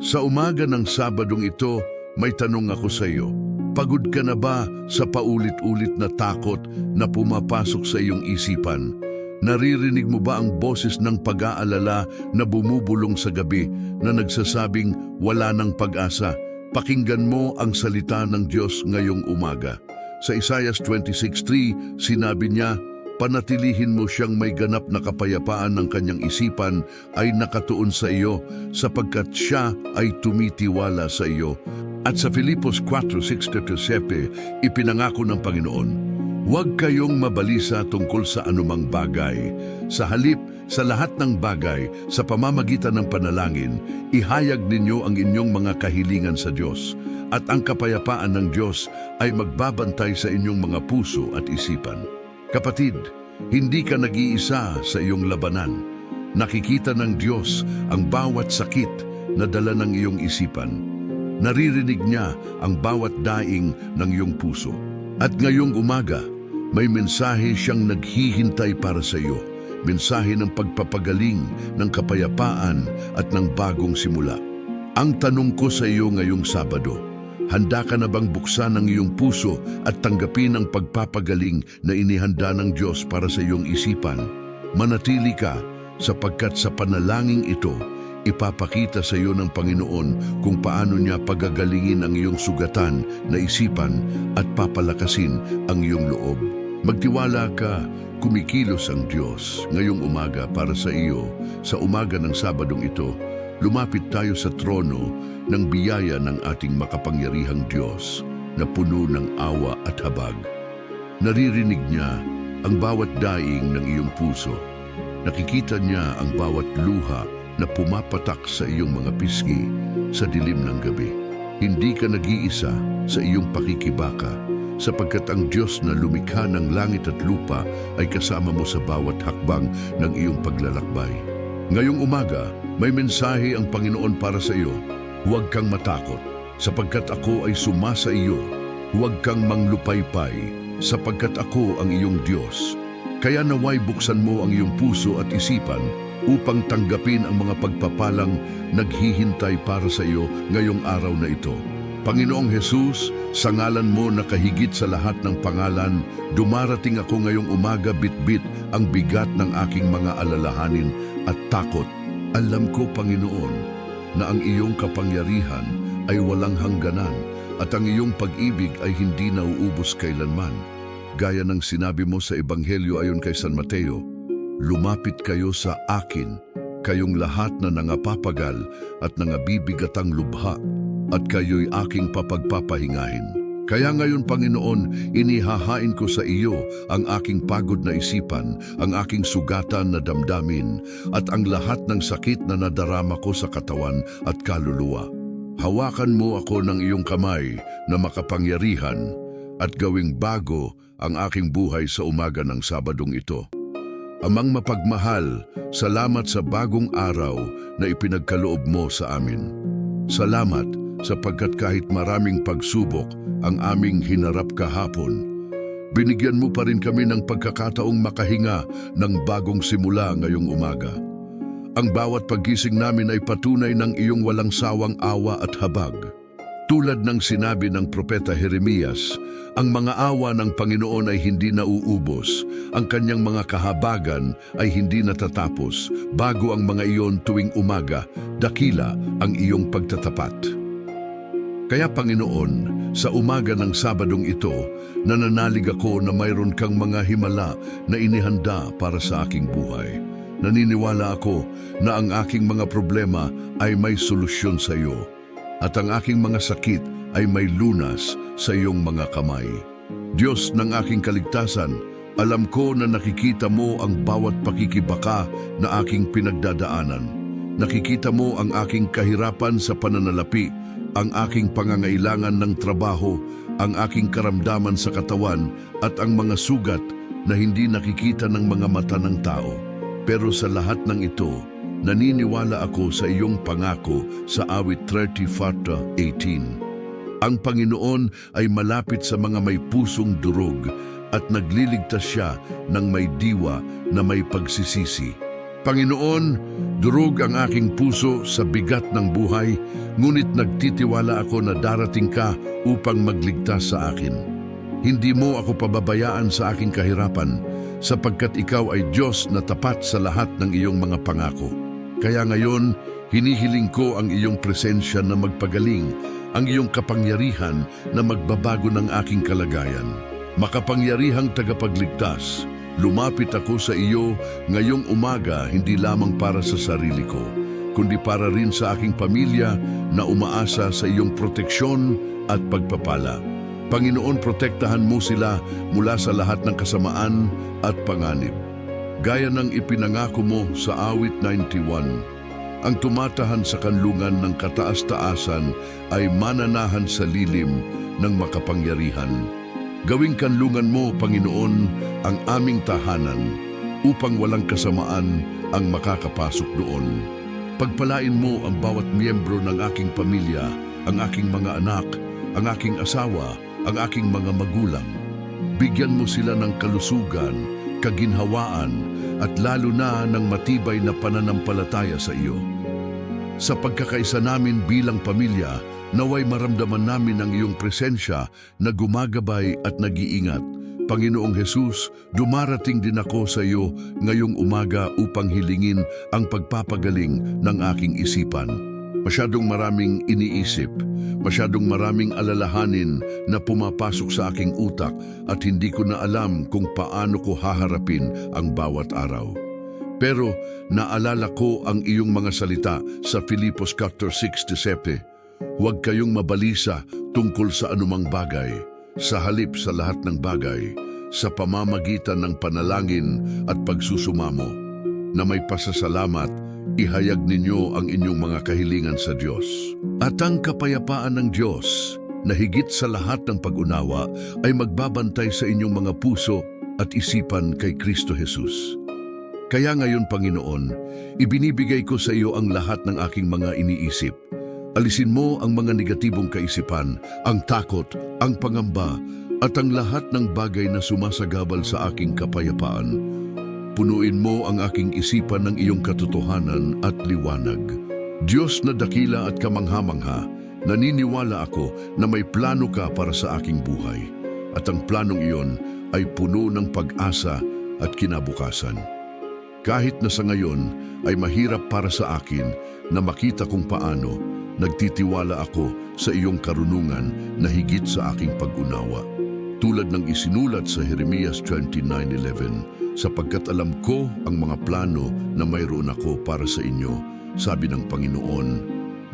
Sa umaga ng Sabadong ito, may tanong ako sa iyo. Pagod ka na ba sa paulit-ulit na takot na pumapasok sa iyong isipan? Naririnig mo ba ang boses ng pag-aalala na bumubulong sa gabi na nagsasabing wala ng pag-asa? Pakinggan mo ang salita ng Diyos ngayong umaga. Sa Isaiah 26:3, sinabi niya, "Panatilihin mo siyang may ganap na kapayapaan ng kanyang isipan ay nakatuon sa iyo, sapagkat siya ay tumitiwala sa iyo." At sa Filipos 4:6-7, ipinangako ng Panginoon, "Huwag kayong mabalisa tungkol sa anumang bagay. Sa halip, sa lahat ng bagay, sa pamamagitan ng panalangin, ihayag ninyo ang inyong mga kahilingan sa Diyos. At ang kapayapaan ng Diyos ay magbabantay sa inyong mga puso at isipan." Kapatid, hindi ka nag-iisa sa iyong labanan. Nakikita ng Diyos ang bawat sakit na dala ng iyong isipan. Naririnig niya ang bawat daing ng iyong puso. At ngayong umaga, may mensahe siyang naghihintay para sa iyo. Mensahe ng pagpapagaling, ng kapayapaan at ng bagong simula. Ang tanong ko sa iyo ngayong Sabado, handa ka na bang buksan ang iyong puso at tanggapin ang pagpapagaling na inihanda ng Diyos para sa iyong isipan? Manatili ka, sapagkat sa panalangin ito, ipapakita sa iyo ng Panginoon kung paano niya pagagalingin ang iyong sugatan na isipan at papalakasin ang iyong loob. Magtiwala ka, kumikilos ang Diyos ngayong umaga para sa iyo. Sa umaga ng Sabadong ito, lumapit tayo sa trono ng biyaya ng ating makapangyarihang Diyos na puno ng awa at habag. Naririnig niya ang bawat daing ng iyong puso. Nakikita niya ang bawat luha na pumapatak sa iyong mga pisngi sa dilim ng gabi. Hindi ka nag-iisa sa iyong pakikibaka, sapagkat ang Diyos na lumikha ng langit at lupa ay kasama mo sa bawat hakbang ng iyong paglalakbay. Ngayong umaga, may mensahe ang Panginoon para sa iyo. Huwag kang matakot, sapagkat ako ay sumasa iyo. Huwag kang manglupaypay, sapagkat ako ang iyong Diyos. Kaya naway buksan mo ang iyong puso at isipan upang tanggapin ang mga pagpapalang naghihintay para sa iyo ngayong araw na ito. Panginoong Jesus, sa ngalan mo na kahigit sa lahat ng pangalan, dumarating ako ngayong umaga bitbit ang bigat ng aking mga alalahanin at takot. Alam ko, Panginoon, na ang iyong kapangyarihan ay walang hangganan at ang iyong pag-ibig ay hindi nauubos kailanman. Gaya ng sinabi mo sa Ebanghelyo ayon kay San Mateo, "Lumapit kayo sa akin, kayong lahat na nangapapagal at nangabibigatang lubha, at kayo'y aking papagpapahingahin." Kaya ngayon, Panginoon, inihahain ko sa iyo ang aking pagod na isipan, ang aking sugatan na damdamin, at ang lahat ng sakit na nadarama ko sa katawan at kaluluwa. Hawakan mo ako ng iyong kamay na makapangyarihan at gawing bago ang aking buhay sa umaga ng Sabadong ito. Amang mapagmahal, salamat sa bagong araw na ipinagkaloob mo sa amin. Salamat sapagkat kahit maraming pagsubok ang aming hinarap kahapon, binigyan mo pa rin kami ng pagkakataong makahinga ng bagong simula ngayong umaga. Ang bawat paggising namin ay patunay ng iyong walang sawang awa at habag. Tulad ng sinabi ng Propeta Jeremias, ang mga awa ng Panginoon ay hindi nauubos, ang kanyang mga kahabagan ay hindi natatapos, bago ang mga iyon tuwing umaga, dakila ang iyong pagtatapat. Kaya Panginoon, sa umaga ng Sabadong ito, nananalig ako na mayroon kang mga himala na inihanda para sa aking buhay. Naniniwala ako na ang aking mga problema ay may solusyon sa iyo, at ang aking mga sakit ay may lunas sa iyong mga kamay. Diyos ng aking kaligtasan, alam ko na nakikita mo ang bawat pakikibaka na aking pinagdadaanan. Nakikita mo ang aking kahirapan sa pananalapi, ang aking pangangailangan ng trabaho, ang aking karamdaman sa katawan, at ang mga sugat na hindi nakikita ng mga mata ng tao. Pero sa lahat ng ito, naniniwala ako sa iyong pangako sa awit 30:18. Ang Panginoon ay malapit sa mga may pusong durog at nagliligtas siya ng may diwa na may pagsisisi. Panginoon, durog ang aking puso sa bigat ng buhay, ngunit nagtitiwala ako na darating ka upang magligtas sa akin. Hindi mo ako pababayaan sa aking kahirapan, sapagkat ikaw ay Diyos na tapat sa lahat ng iyong mga pangako. Kaya ngayon, hinihiling ko ang iyong presensya na magpagaling, ang iyong kapangyarihan na magbabago ng aking kalagayan. Makapangyarihang tagapagligtas, lumapit ako sa iyo ngayong umaga hindi lamang para sa sarili ko, kundi para rin sa aking pamilya na umaasa sa iyong proteksyon at pagpapala. Panginoon, protektahan mo sila mula sa lahat ng kasamaan at panganib. Gaya ng ipinangako mo sa awit 91, ang tumatahan sa kanlungan ng kataas-taasan ay mananahan sa lilim ng makapangyarihan. Gawing kanlungan mo, Panginoon, ang aming tahanan upang walang kasamaan ang makakapasok doon. Pagpalain mo ang bawat miyembro ng aking pamilya, ang aking mga anak, ang aking asawa, ang aking mga magulang. Bigyan mo sila ng kalusugan, kaginhawaan, at lalo na ng matibay na pananampalataya sa iyo. Sa pagkakaisa namin bilang pamilya, naway maramdaman namin ang iyong presensya na gumagabay at nag-iingat. Panginoong Hesus, dumarating din ako sa iyo ngayong umaga upang hilingin ang pagpapagaling ng aking isipan. Masyadong maraming iniisip, masyadong maraming alalahanin na pumapasok sa aking utak at hindi ko na alam kung paano ko haharapin ang bawat araw. Pero naalala ko ang iyong mga salita sa Filipos 4:6-7. Huwag kayong mabalisa tungkol sa anumang bagay, sa halip sa lahat ng bagay, sa pamamagitan ng panalangin at pagsusumamo, na may pasasalamat, ihayag ninyo ang inyong mga kahilingan sa Diyos. At ang kapayapaan ng Diyos, na higit sa lahat ng pag-unawa, ay magbabantay sa inyong mga puso at isipan kay Kristo Jesus. Kaya ngayon, Panginoon, ibinibigay ko sa iyo ang lahat ng aking mga iniisip. Alisin mo ang mga negatibong kaisipan, ang takot, ang pangamba, at ang lahat ng bagay na sumasagabal sa aking kapayapaan. Punuin mo ang aking isipan ng iyong katotohanan at liwanag. Diyos na dakila at kamangha-mangha, naniniwala ako na may plano ka para sa aking buhay. At ang planong iyon ay puno ng pag-asa at kinabukasan. Kahit na sa ngayon ay mahirap para sa akin na makita kung paano, nagtitiwala ako sa iyong karunungan na higit sa aking pag-unawa. Tulad ng isinulat sa Jeremias 29:11, sapagkat alam ko ang mga plano na mayroon ako para sa inyo, sabi ng Panginoon,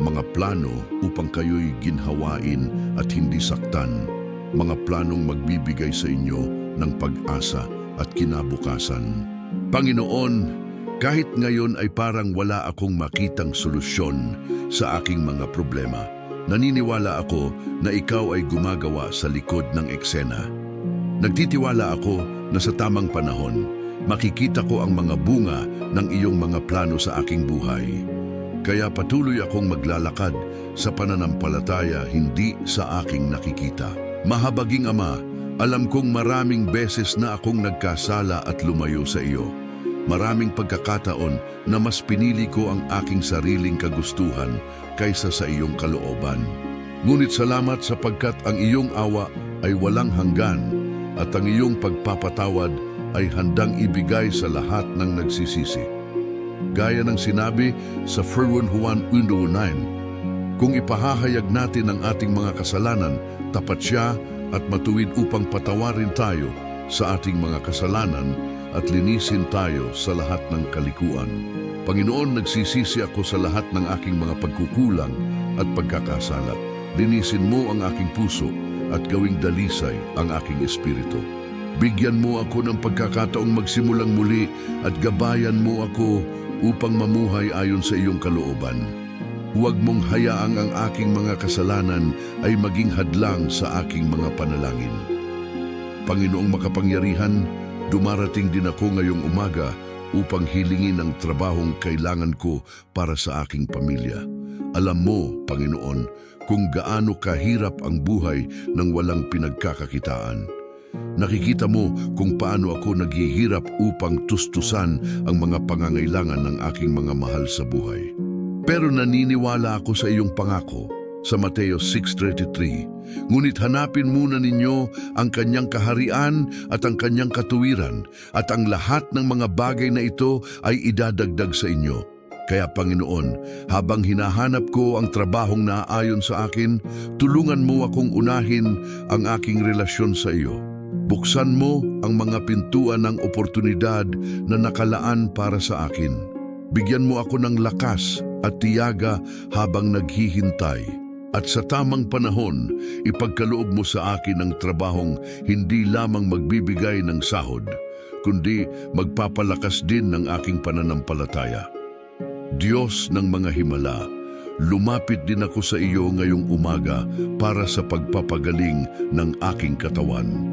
mga plano upang kayo'y ginhawain at hindi saktan, mga planong magbibigay sa inyo ng pag-asa at kinabukasan. Panginoon, kahit ngayon ay parang wala akong makitang solusyon sa aking mga problema, naniniwala ako na ikaw ay gumagawa sa likod ng eksena. Nagtitiwala ako na sa tamang panahon, makikita ko ang mga bunga ng iyong mga plano sa aking buhay. Kaya patuloy akong maglalakad sa pananampalataya hindi sa aking nakikita. Mahabaging Ama, alam kong maraming beses na akong nagkasala at lumayo sa iyo. Maraming pagkakataon na mas pinili ko ang aking sariling kagustuhan kaysa sa iyong kalooban. Ngunit salamat sapagkat ang iyong awa ay walang hanggan at ang iyong pagpapatawad ay handang ibigay sa lahat ng nagsisisi. Gaya ng sinabi sa 1 Juan 1:9, kung ipahahayag natin ang ating mga kasalanan, tapat siya at matuwid upang patawarin tayo sa ating mga kasalanan at linisin tayo sa lahat ng kalikuan. Panginoon, nagsisisi ako sa lahat ng aking mga pagkukulang at pagkakasala. Linisin mo ang aking puso at gawing dalisay ang aking espiritu. Bigyan mo ako ng pagkakataong magsimulang muli at gabayan mo ako upang mamuhay ayon sa iyong kalooban. Huwag mong hayaang ang aking mga kasalanan ay maging hadlang sa aking mga panalangin. Panginoong makapangyarihan, dumarating din ako ngayong umaga upang hilingin ang trabahong kailangan ko para sa aking pamilya. Alam mo, Panginoon, kung gaano kahirap ang buhay ng walang pinagkakakitaan. Nakikita mo kung paano ako naghihirap upang tustusan ang mga pangangailangan ng aking mga mahal sa buhay. Pero naniniwala ako sa iyong pangako sa Mateo 6:33. Ngunit hanapin muna ninyo ang kanyang kaharian at ang kanyang katuwiran, at ang lahat ng mga bagay na ito ay idadagdag sa inyo. Kaya Panginoon, habang hinahanap ko ang trabahong naaayon sa akin, tulungan mo akong unahin ang aking relasyon sa iyo. Buksan mo ang mga pintuan ng oportunidad na nakalaan para sa akin. Bigyan mo ako ng lakas at tiyaga habang naghihintay. At sa tamang panahon, ipagkaloob mo sa akin ang trabahong hindi lamang magbibigay ng sahod, kundi magpapalakas din ng aking pananampalataya. Diyos ng mga himala, lumapit din ako sa iyo ngayong umaga para sa pagpapagaling ng aking katawan.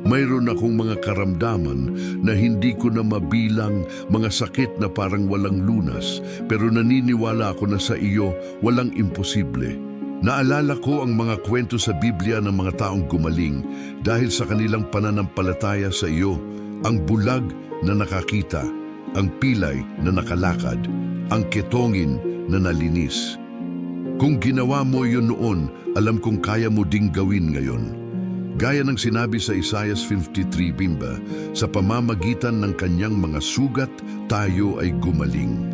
Mayroon akong mga karamdaman na hindi ko na mabilang, mga sakit na parang walang lunas, pero naniniwala ako na sa iyo walang imposible. Naalala ko ang mga kwento sa Biblia ng mga taong gumaling dahil sa kanilang pananampalataya sa iyo, ang bulag na nakakita, ang pilay na nakalakad, ang ketongin na nalinis. Kung ginawa mo yun noon, alam kong kaya mo ding gawin ngayon. Gaya ng sinabi sa Isaiah 53:5, sa pamamagitan ng kanyang mga sugat, tayo ay gumaling.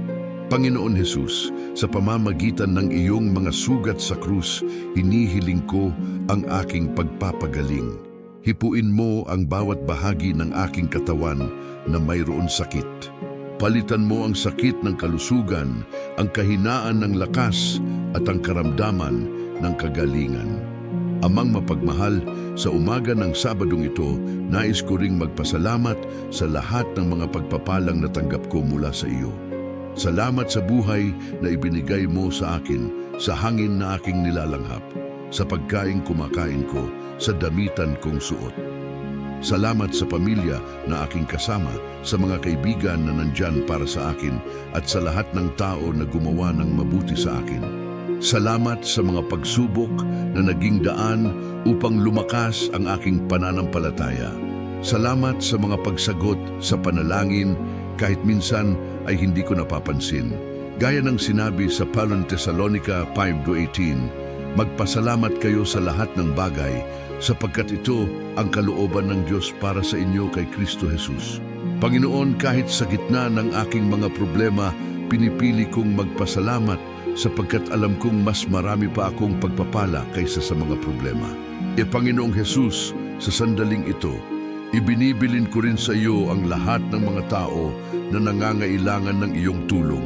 Panginoon Jesus, sa pamamagitan ng iyong mga sugat sa krus, hinihiling ko ang aking pagpapagaling. Hipuin mo ang bawat bahagi ng aking katawan na mayroon sakit. Palitan mo ang sakit ng kalusugan, ang kahinaan ng lakas at ang karamdaman ng kagalingan. Amang mapagmahal, sa umaga ng Sabadong ito, nais ko ring magpasalamat sa lahat ng mga pagpapalang natanggap ko mula sa iyo. Salamat sa buhay na ibinigay mo sa akin, sa hangin na aking nilalanghap, sa pagkaing kumakain ko, sa damitan kong suot. Salamat sa pamilya na aking kasama, sa mga kaibigan na nandyan para sa akin, at sa lahat ng tao na gumawa ng mabuti sa akin. Salamat sa mga pagsubok na naging daan upang lumakas ang aking pananampalataya. Salamat sa mga pagsagot sa panalangin kahit minsan ay hindi ko napapansin. Gaya ng sinabi sa Thessalonica 5:18, magpasalamat kayo sa lahat ng bagay sapagkat ito ang kalooban ng Diyos para sa inyo kay Kristo Jesus. Panginoon, kahit sa gitna ng aking mga problema, pinipili kong magpasalamat sapagkat alam kong mas marami pa akong pagpapala kaysa sa mga problema. Panginoong Jesus, sa sandaling ito, ibinibilin ko rin sa iyo ang lahat ng mga tao na nangangailangan ng iyong tulong.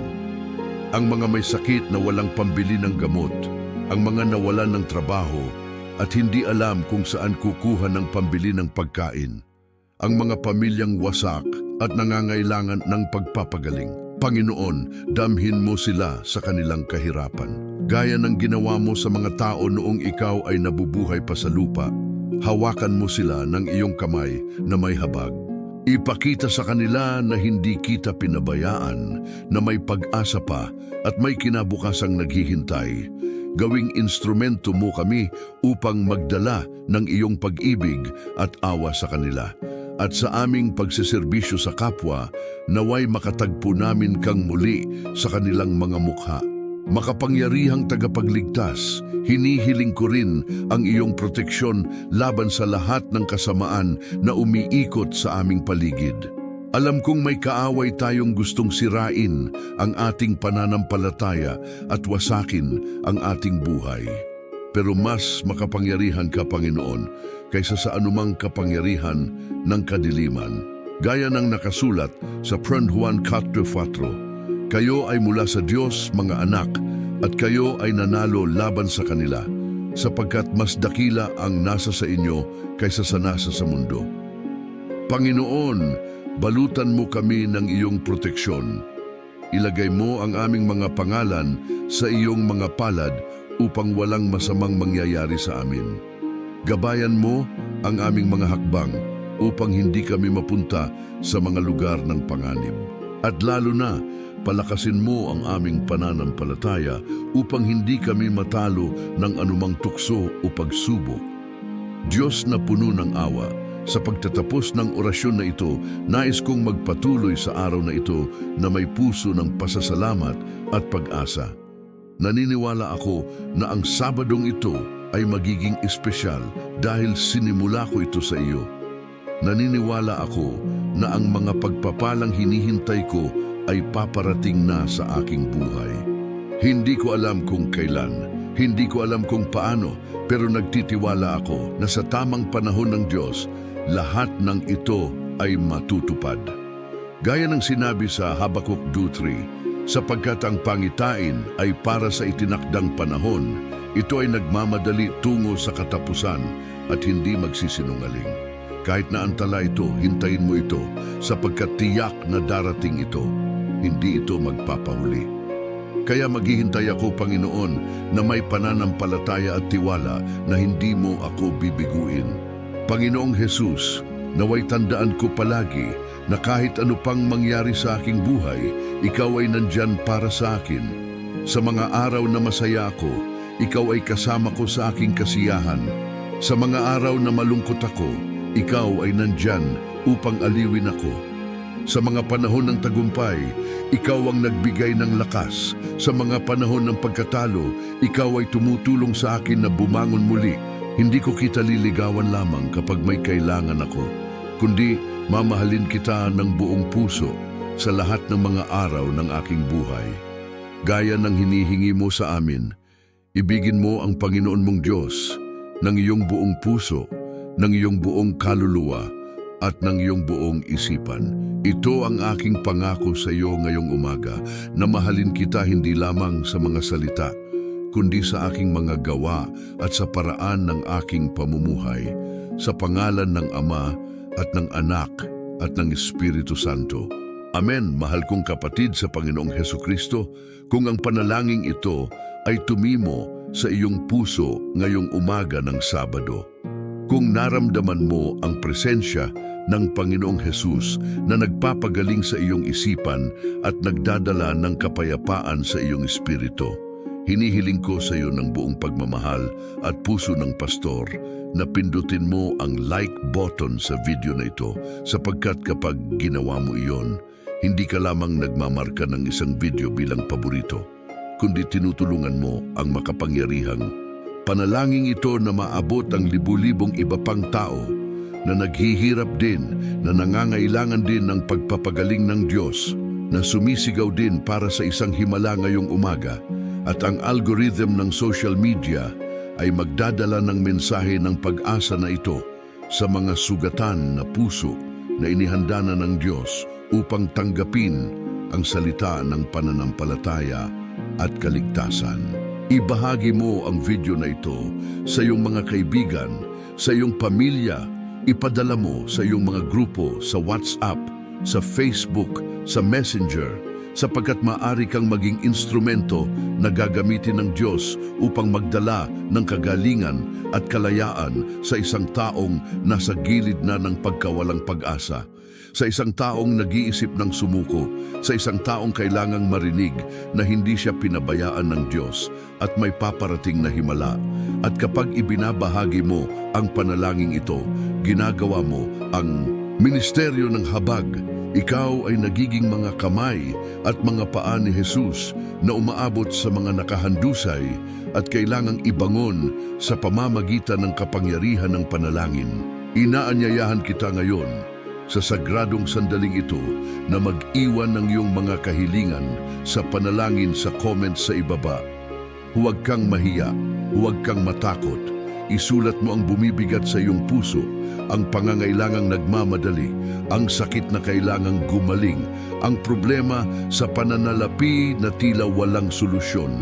Ang mga may sakit na walang pambili ng gamot, ang mga nawalan ng trabaho at hindi alam kung saan kukuha ng pambili ng pagkain, ang mga pamilyang wasak at nangangailangan ng pagpapagaling. Panginoon, damhin mo sila sa kanilang kahirapan. Gaya ng ginawa mo sa mga tao noong ikaw ay nabubuhay pa sa lupa, hawakan mo sila ng iyong kamay na may habag. Ipakita sa kanila na hindi kita pinabayaan, na may pag-asa pa at may kinabukasang naghihintay. Gawing instrumento mo kami upang magdala ng iyong pag-ibig at awa sa kanila. At sa aming pagseserbisyo sa kapwa, naway makatagpo namin kang muli sa kanilang mga mukha. Makapangyarihang tagapagligtas, hinihiling ko rin ang iyong proteksyon laban sa lahat ng kasamaan na umiikot sa aming paligid. Alam kong may kaaway tayong gustong sirain ang ating pananampalataya at wasakin ang ating buhay. Pero mas makapangyarihan ka, Panginoon, kaysa sa anumang kapangyarihan ng kadiliman. Gaya ng nakasulat sa 1 Juan 4:4, kayo ay mula sa Diyos, mga anak, at kayo ay nanalo laban sa kanila, sapagkat mas dakila ang nasa sa inyo kaysa sa nasa sa mundo. Panginoon, balutan mo kami ng iyong proteksyon. Ilagay mo ang aming mga pangalan sa iyong mga palad upang walang masamang mangyayari sa amin. Gabayan mo ang aming mga hakbang upang hindi kami mapunta sa mga lugar ng panganib. At lalo na, palakasin mo ang aming pananampalataya upang hindi kami matalo ng anumang tukso o pagsubok. Diyos na puno ng awa, Sa pagtatapos ng orasyon na ito, nais kong magpatuloy sa araw na ito na may puso ng pasasalamat at pag-asa. Naniniwala ako na ang Sabadong ito ay magiging espesyal dahil sinimula ko ito sa iyo. Naniniwala ako na ang mga pagpapalang hinihintay ko ay paparating na sa aking buhay. Hindi ko alam kung kailan, hindi ko alam kung paano, pero nagtitiwala ako na sa tamang panahon ng Diyos, lahat ng ito ay matutupad. Gaya ng sinabi sa Habakuk 2:3, sapagkat ang pangitain ay para sa itinakdang panahon, ito ay nagmamadali tungo sa katapusan at hindi magsisinungaling. Kahit na antala ito, hintayin mo ito, sapagkat tiyak na darating ito, hindi ito magpapahuli. Kaya maghihintay ako, Panginoon, na may pananampalataya at tiwala na hindi mo ako bibiguin. Panginoong Jesus, naway tandaan ko palagi na kahit ano pang mangyari sa aking buhay, ikaw ay nandyan para sa akin. Sa mga araw na masaya ako, ikaw ay kasama ko sa aking kasiyahan. Sa mga araw na malungkot ako, ikaw ay nandyan upang aliwin ako. Sa mga panahon ng tagumpay, ikaw ang nagbigay ng lakas. Sa mga panahon ng pagkatalo, ikaw ay tumutulong sa akin na bumangon muli. Hindi ko kita liligawan lamang kapag may kailangan ako, kundi mamahalin kita ng buong puso sa lahat ng mga araw ng aking buhay. Gaya ng hinihingi mo sa amin, ibigin mo ang Panginoon mong Diyos ng iyong buong puso, ng iyong buong kaluluwa, at ng iyong buong isipan. Ito ang aking pangako sa iyo ngayong umaga, na mahalin kita hindi lamang sa mga salita, kundi sa aking mga gawa at sa paraan ng aking pamumuhay, sa pangalan ng Ama at ng Anak at ng Espiritu Santo. Amen, mahal kong kapatid sa Panginoong Hesukristo, kung ang panalangin ito ay tumimo sa iyong puso ngayong umaga ng Sabado. Kung naramdaman mo ang presensya ng Panginoong Jesus na nagpapagaling sa iyong isipan at nagdadala ng kapayapaan sa iyong espiritu, hinihiling ko sa iyo ng buong pagmamahal at puso ng pastor na pindutin mo ang like button sa video na ito, sapagkat kapag ginawa mo iyon, hindi ka lamang nagmamarka ng isang video bilang paborito, kundi tinutulungan mo ang makapangyarihang panalangin ito na maabot ang libu-libong iba pang tao na naghihirap din, na nangangailangan din ng pagpapagaling ng Diyos, na sumisigaw din para sa isang himala ngayong umaga, at ang algorithm ng social media ay magdadala ng mensahe ng pag-asa na ito sa mga sugatan na puso na inihanda na ng Diyos upang tanggapin ang salita ng pananampalataya at kaligtasan. Ibahagi mo ang video na ito sa iyong mga kaibigan, sa iyong pamilya, ipadala mo sa iyong mga grupo sa WhatsApp, sa Facebook, sa Messenger, sapagkat maaari kang maging instrumento na gagamitin ng Diyos upang magdala ng kagalingan at kalayaan sa isang taong nasa gilid na ng pagkawalang pag-asa, sa isang taong nag-iisip ng sumuko, sa isang taong kailangang marinig na hindi siya pinabayaan ng Diyos at may paparating na himala. At kapag ibinabahagi mo ang panalangin ito, ginagawa mo ang ministeryo ng habag. Ikaw ay nagiging mga kamay at mga paa ni Jesus na umaabot sa mga nakahandusay at kailangang ibangon sa pamamagitan ng kapangyarihan ng panalangin. Inaanyayahan kita ngayon sa sagradong sandaling ito na mag-iwan ng iyong mga kahilingan sa panalangin sa comments sa ibaba. Huwag kang mahiya, huwag kang matakot. Isulat mo ang bumibigat sa iyong puso, ang pangangailangang nagmamadali, ang sakit na kailangang gumaling, ang problema sa pananalapi na tila walang solusyon,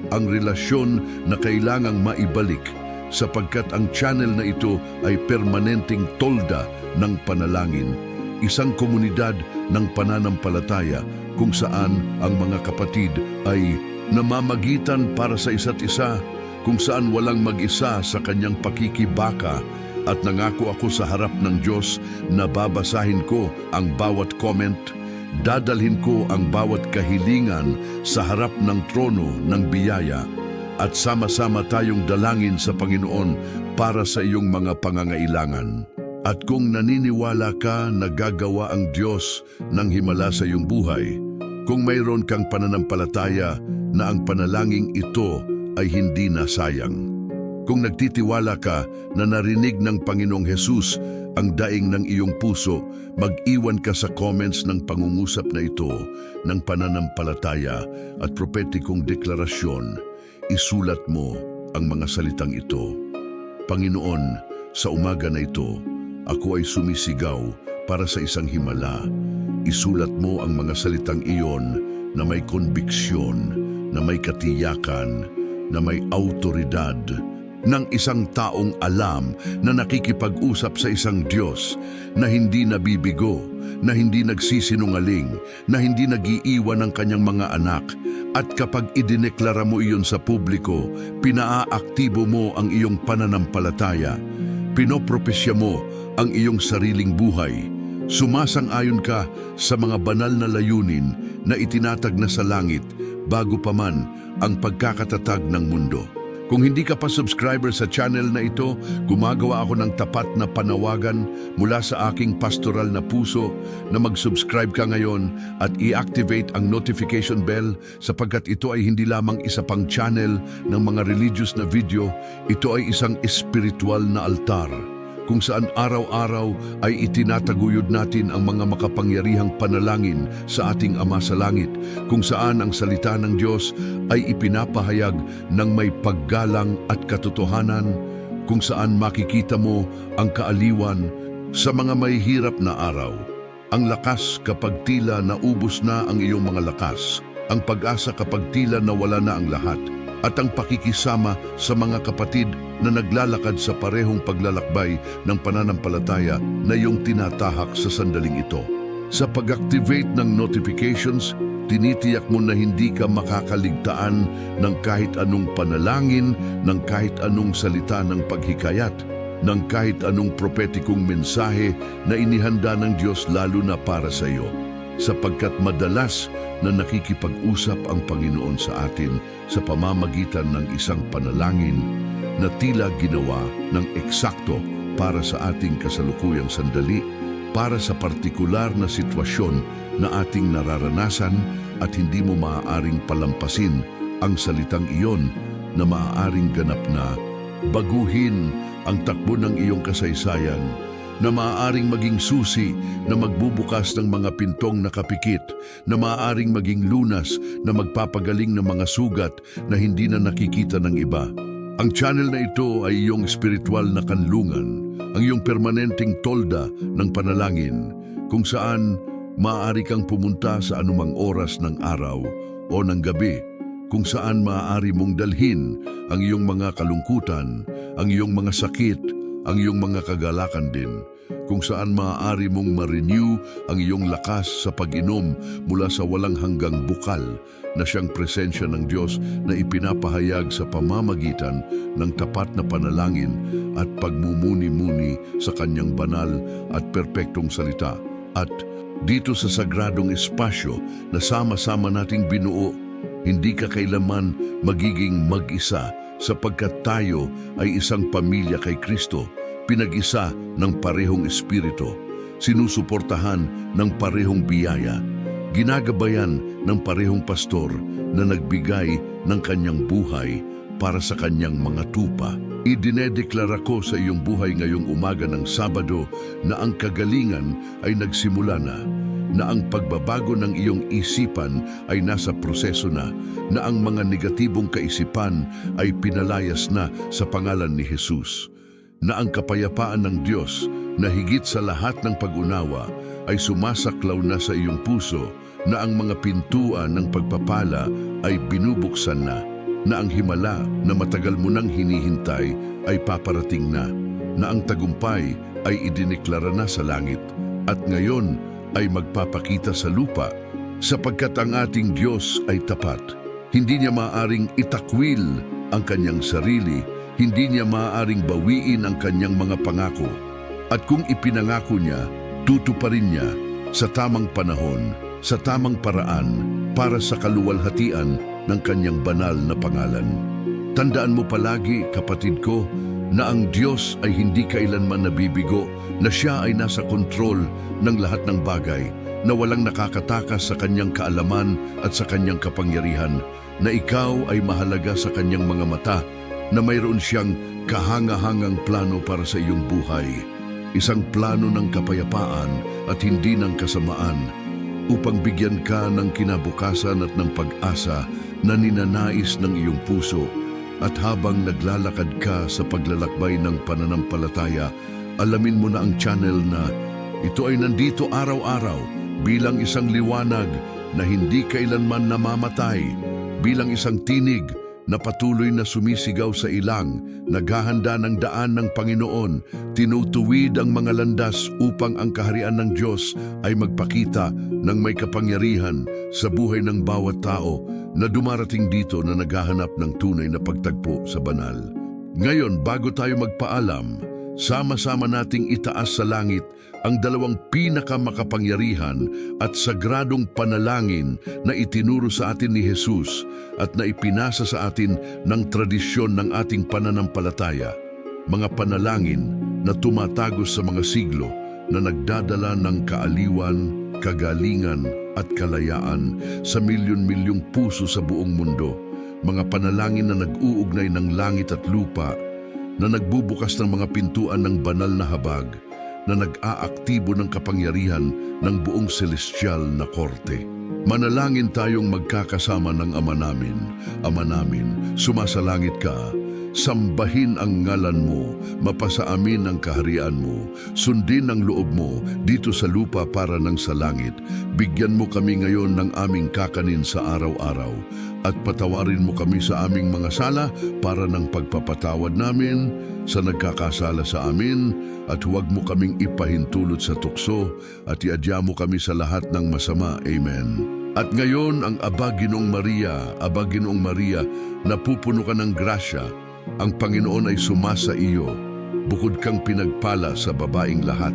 ang relasyon na kailangang maibalik, sapagkat ang channel na ito ay permanenteng tolda ng panalangin, isang komunidad ng pananampalataya kung saan ang mga kapatid ay namamagitan para sa isa't isa, kung saan walang mag-isa sa kanyang pakikibaka, at nangako ako sa harap ng Diyos na babasahin ko ang bawat comment, dadalhin ko ang bawat kahilingan sa harap ng trono ng biyaya, at sama-sama tayong dalangin sa Panginoon para sa iyong mga pangangailangan. At kung naniniwala ka na gagawa ang Diyos ng himala sa iyong buhay, kung mayroon kang pananampalataya na ang panalangin ito ay hindi nasayang, kung nagtitiwala ka na narinig ng Panginoong Hesus ang daing ng iyong puso, mag-iwan ka sa comments ng pangungusap na ito ng pananampalataya at propetikong deklarasyon. Isulat mo ang mga salitang ito. Panginoon, sa umaga na ito, ako ay sumisigaw para sa isang himala. Isulat mo ang mga salitang iyon na may konbiksyon, na may katiyakan, na may autoridad, ng isang taong alam na nakikipag-usap sa isang Diyos na hindi nabibigo, na hindi nagsisinungaling, na hindi nag-iiwan ng kanyang mga anak. At kapag idineklara mo iyon sa publiko, pinaaaktibo mo ang iyong pananampalataya. Pinopropesya mo ang iyong sariling buhay. Sumasang-ayon ka sa mga banal na layunin na itinatag na sa langit bago pa man ang pagkakatatag ng mundo. Kung hindi ka pa subscriber sa channel na ito, gumagawa ako ng tapat na panawagan mula sa aking pastoral na puso na mag-subscribe ka ngayon at i-activate ang notification bell sapagkat ito ay hindi lamang isa pang channel ng mga religious na video, ito ay isang espiritual na altar kung saan araw-araw ay itinataguyod natin ang mga makapangyarihang panalangin sa ating Ama sa Langit, kung saan ang salita ng Diyos ay ipinapahayag ng may paggalang at katotohanan, kung saan makikita mo ang kaaliwan sa mga may hirap na araw, ang lakas kapag tila naubos na ang iyong mga lakas, ang pag-asa kapag tila nawala na ang lahat, at ang pakikisama sa mga kapatid na naglalakad sa parehong paglalakbay ng pananampalataya na iyong tinatahak sa sandaling ito. Sa pag-activate ng notifications, tinitiyak mo na hindi ka makakaligtaan ng kahit anong panalangin, ng kahit anong salita ng paghikayat, ng kahit anong propetikong mensahe na inihanda ng Diyos lalo na para sa iyo. Sapagkat madalas na nakikipag-usap ang Panginoon sa atin sa pamamagitan ng isang panalangin na tila ginawa ng eksakto para sa ating kasalukuyang sandali, para sa partikular na sitwasyon na ating nararanasan, at hindi mo maaaring palampasin ang salitang iyon na maaaring ganap na baguhin ang takbo ng iyong kasaysayan, na maaaring maging susi na magbubukas ng mga pintong nakapikit, na maaaring maging lunas na magpapagaling ng mga sugat na hindi na nakikita ng iba. Ang channel na ito ay iyong spiritual na kanlungan, ang iyong permanenteng tolda ng panalangin, kung saan maaari kang pumunta sa anumang oras ng araw o ng gabi, kung saan maaari mong dalhin ang iyong mga kalungkutan, ang iyong mga sakit, ang iyong mga kagalakan din, kung saan maaari mong ma-renew ang iyong lakas sa pag-inom mula sa walang hanggang bukal na siyang presensya ng Diyos na ipinapahayag sa pamamagitan ng tapat na panalangin at pagmumuni-muni sa kanyang banal at perpektong salita. At dito sa sagradong espasyo na sama-sama nating binuo, hindi ka kailaman magiging mag-isa, sapagkat tayo ay isang pamilya kay Kristo, pinag-isa ng parehong espiritu, sinusuportahan ng parehong biyaya, ginagabayan ng parehong pastor na nagbigay ng kanyang buhay para sa kanyang mga tupa. Idinedeklara ko sa iyong buhay ngayong umaga ng Sabado na ang kagalingan ay nagsimula na ang pagbabago ng iyong isipan ay nasa proseso na ang mga negatibong kaisipan ay pinalayas na sa pangalan ni Jesus, na ang kapayapaan ng Diyos na higit sa lahat ng pag-unawa ay sumasaklaw na sa iyong puso, na ang mga pintuan ng pagpapala ay binubuksan na ang himala na matagal mo nang hinihintay ay paparating na ang tagumpay ay idineklara na sa langit at ngayon ay magpapakita sa lupa, sapagkat ang ating Diyos ay tapat. Hindi niya maaaring itakwil ang kanyang sarili, hindi niya maaaring bawiin ang kanyang mga pangako. At kung ipinangako niya, tutuparin niya sa tamang panahon, sa tamang paraan, para sa kaluwalhatian ng kanyang banal na pangalan. Tandaan mo palagi, kapatid ko, na ang Diyos ay hindi kailanman nabibigo, na siya ay nasa kontrol ng lahat ng bagay, na walang nakakatakas sa kanyang kaalaman at sa kanyang kapangyarihan, na ikaw ay mahalaga sa kanyang mga mata, na mayroon siyang kahangahangang plano para sa iyong buhay. Isang plano ng kapayapaan at hindi ng kasamaan, upang bigyan ka ng kinabukasan at ng pag-asa na ninanais ng iyong puso. At habang naglalakad ka sa paglalakbay ng pananampalataya, alamin mo na ang channel na ito ay nandito araw-araw bilang isang liwanag na hindi kailanman namamatay, bilang isang tinig na patuloy na sumisigaw sa ilang, naghahanda ng daan ng Panginoon, tinutuwid ang mga landas upang ang kaharian ng Diyos ay magpakita ng may kapangyarihan sa buhay ng bawat tao na dumarating dito na naghahanap ng tunay na pagtagpo sa banal. Ngayon, bago tayo magpaalam, sama-sama nating itaas sa langit ang dalawang pinakamakapangyarihan at sagradong panalangin na itinuro sa atin ni Jesus at na ipinasa sa atin ng tradisyon ng ating pananampalataya. Mga panalangin na tumatagos sa mga siglo na nagdadala ng kaaliwan, kagalingan at kalayaan sa milyon-milyong puso sa buong mundo. Mga panalangin na nag-uugnay ng langit at lupa, na nagbubukas ng mga pintuan ng banal na habag, na nag-aaktibo ng kapangyarihan ng buong celestial na korte. Manalangin tayong magkakasama ng Ama namin. Ama namin, sumasalangit ka. Sambahin ang ngalan mo, mapasa amin ang kaharian mo, sundin ang loob mo dito sa lupa para ng sa langit. Bigyan mo kami ngayon ng aming kakanin sa araw-araw, at patawarin mo kami sa aming mga sala para ng pagpapatawad namin sa nagkakasala sa amin, at huwag mo kaming ipahintulot sa tukso, at iadya mo kami sa lahat ng masama. Amen. At ngayon ang Aba Ginoong Maria, napupuno ka ng grasya, ang Panginoon ay sumasa iyo, bukod kang pinagpala sa babaing lahat,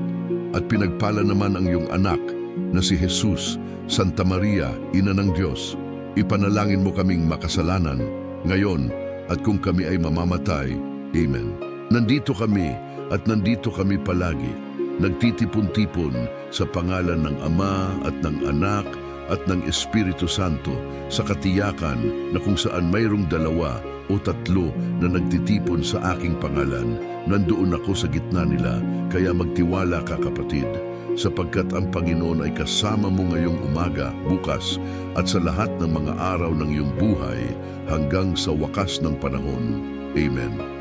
at pinagpala naman ang iyong anak na si Jesus. Santa Maria, Ina ng Diyos, ipanalangin mo kaming makasalanan, ngayon at kung kami ay mamamatay. Amen. Nandito kami at nandito kami palagi, nagtitipon-tipon sa pangalan ng Ama at ng Anak at ng Espiritu Santo, sa katiyakan na kung saan mayroong dalawa o tatlo na nagtitipon sa aking pangalan, nandoon ako sa gitna nila. Kaya magtiwala ka, kapatid, sapagkat ang Panginoon ay kasama mo ngayong umaga, bukas, at sa lahat ng mga araw ng iyong buhay hanggang sa wakas ng panahon. Amen.